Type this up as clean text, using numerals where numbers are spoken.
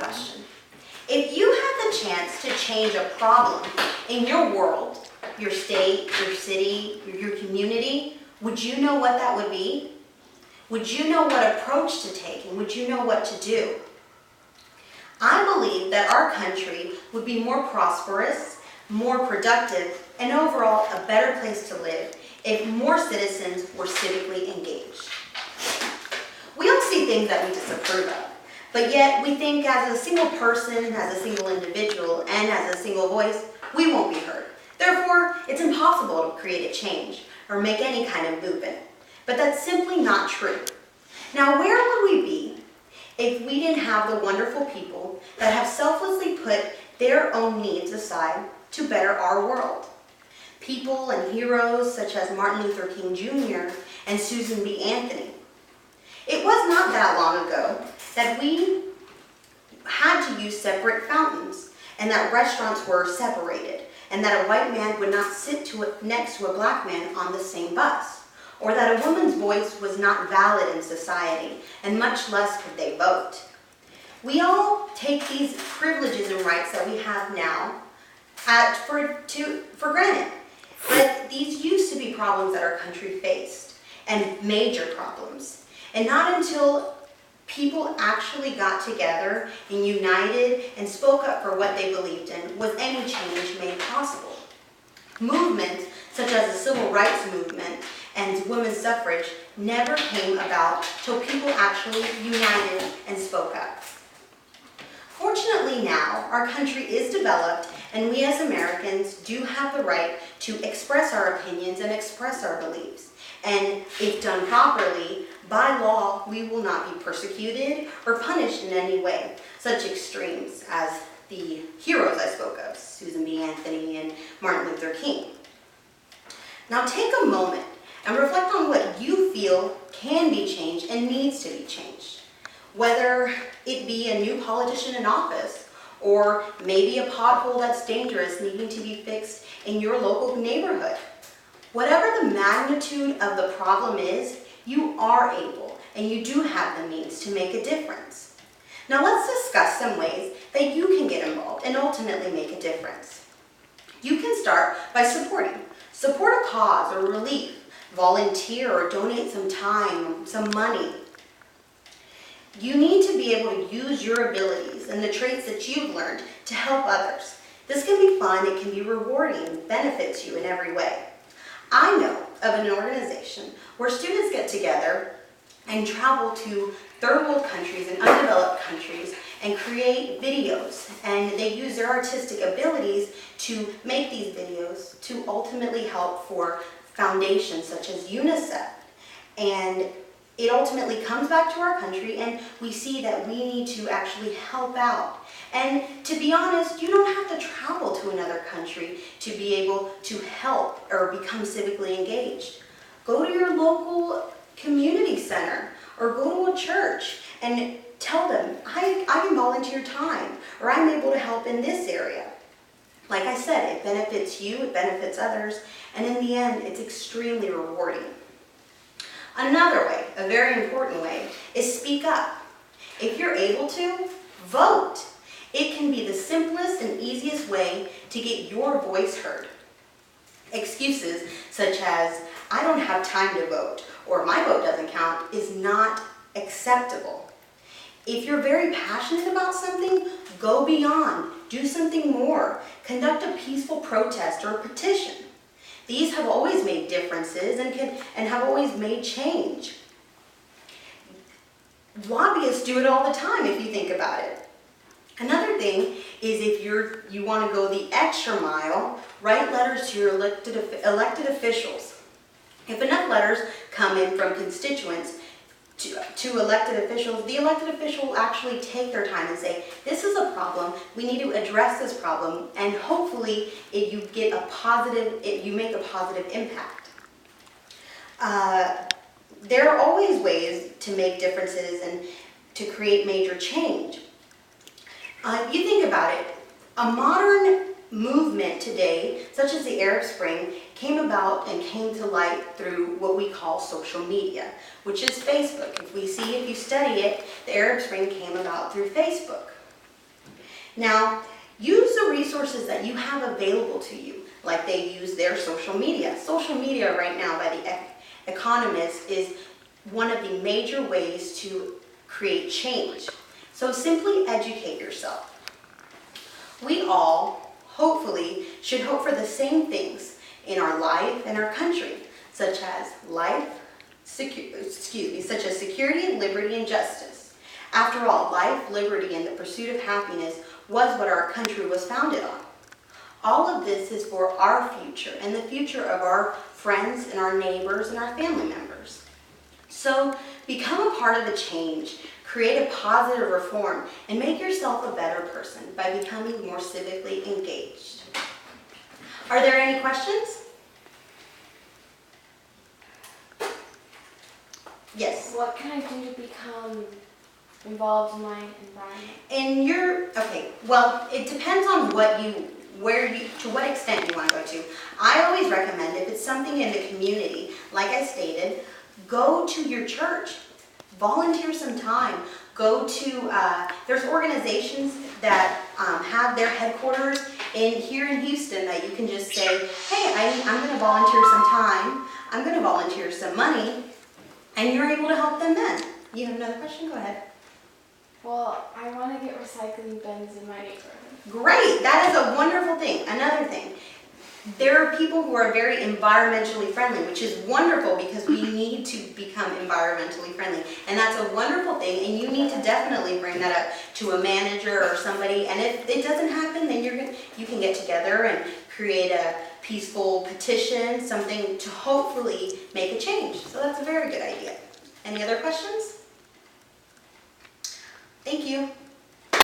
question. If you had the chance to change a problem in your world, your state, your city, your community, would you know what that would be? Would you know what approach to take, and would you know what to do? I believe that our country would be more prosperous, more productive, and overall a better place to live if more citizens were civically engaged. We all see things that we disapprove of, but yet we think as a single person, as a single individual, and as a single voice, we won't be heard. Therefore, it's impossible to create a change or make any kind of movement. But that's simply not true. Now, where would we be if we didn't have the wonderful people that have selflessly put their own needs aside to better our world? People and heroes such as Martin Luther King Jr. and Susan B. Anthony. It was not that long ago that we had to use separate fountains and that restaurants were separated and that a white man would not sit next to a black man on the same bus, or that a woman's voice was not valid in society, and much less could they vote. We all take these privileges and rights that we have now for granted. But these used to be problems that our country faced, and major problems. And not until people actually got together and united and spoke up for what they believed in was any change made possible. Movements such as the Civil Rights Movement and women's suffrage never came about till people actually united and spoke up. Fortunately now, our country is developed and we as Americans do have the right to express our opinions and express our beliefs. And if done properly, by law, we will not be persecuted or punished in any way, such extremes as the heroes I spoke of, Susan B. Anthony and Martin Luther King. Now take a moment and reflect on what you feel can be changed and needs to be changed. Whether it be a new politician in office, or maybe a pothole that's dangerous needing to be fixed in your local neighborhood. Whatever the magnitude of the problem is, you are able and you do have the means to make a difference. Now let's discuss some ways that you can get involved and ultimately make a difference. You can start by supporting. Support a cause or relief, volunteer or donate some time, some money. You need to be able to use your abilities and the traits that you've learned to help others. This can be fun, it can be rewarding, benefits you in every way. I know of an organization where students get together and travel to third world countries and undeveloped countries and create videos, and they use their artistic abilities to make these videos to ultimately help for foundations such as UNICEF. And it ultimately comes back to our country and we see that we need to actually help out. And to be honest, you don't have to travel to another country to be able to help or become civically engaged. Go to your local community center or go to a church and tell them, I can volunteer time, or I'm able to help in this area. Like I said, it benefits you, it benefits others, and in the end, it's extremely rewarding. Another way, a very important way, is speak up. If you're able to, vote. It can be the simplest and easiest way to get your voice heard. Excuses such as, I don't have time to vote, or my vote doesn't count, is not acceptable. If you're very passionate about something, go beyond, do something more, conduct a peaceful protest or a petition. These have always made differences and have always made change. Lobbyists do it all the time if you think about it. Another thing is if you want to go the extra mile, write letters to your elected officials. If enough letters come in from constituents to elected officials, the elected official will actually take their time and say, this is a problem, we need to address this problem, and hopefully you make a positive impact. There are always ways to make differences and to create major change. You think about it, a modern movement today, such as the Arab Spring, came about and came to light through what we call social media, which is Facebook. If you study it, the Arab Spring came about through Facebook. Now, use the resources that you have available to you, like they use their social media. Social media right now by the economists is one of the major ways to create change. So simply educate yourself. We all, hopefully, should hope for the same things in our life and our country, such as such as security, liberty, and justice. After all, life, liberty, and the pursuit of happiness was what our country was founded on. All of this is for our future and the future of our friends and our neighbors and our family members. So become a part of the change, create a positive reform, and make yourself a better person by becoming more civically engaged. Are there any questions? Yes. What can I do to become involved in my environment? Okay, well, it depends on to what extent you want to go to. I always recommend if it's something in the community, like I stated, go to your church, volunteer some time. Go to, there's organizations that have their headquarters here in Houston that you can just say, hey, I'm going to volunteer some time, I'm going to volunteer some money, and you're able to help them then. You have another question? Go ahead. Well, I want to get recycling bins in my neighborhood. Great, that is a wonderful thing. Another thing, there are people who are very environmentally friendly, which is wonderful because we need to become environmentally friendly. And that's a wonderful thing, and you need to definitely bring that up to a manager or somebody. And if it doesn't happen, then you can get together and create a peaceful petition, something to hopefully make a change. So that's a very good idea. Any other questions? Thank you.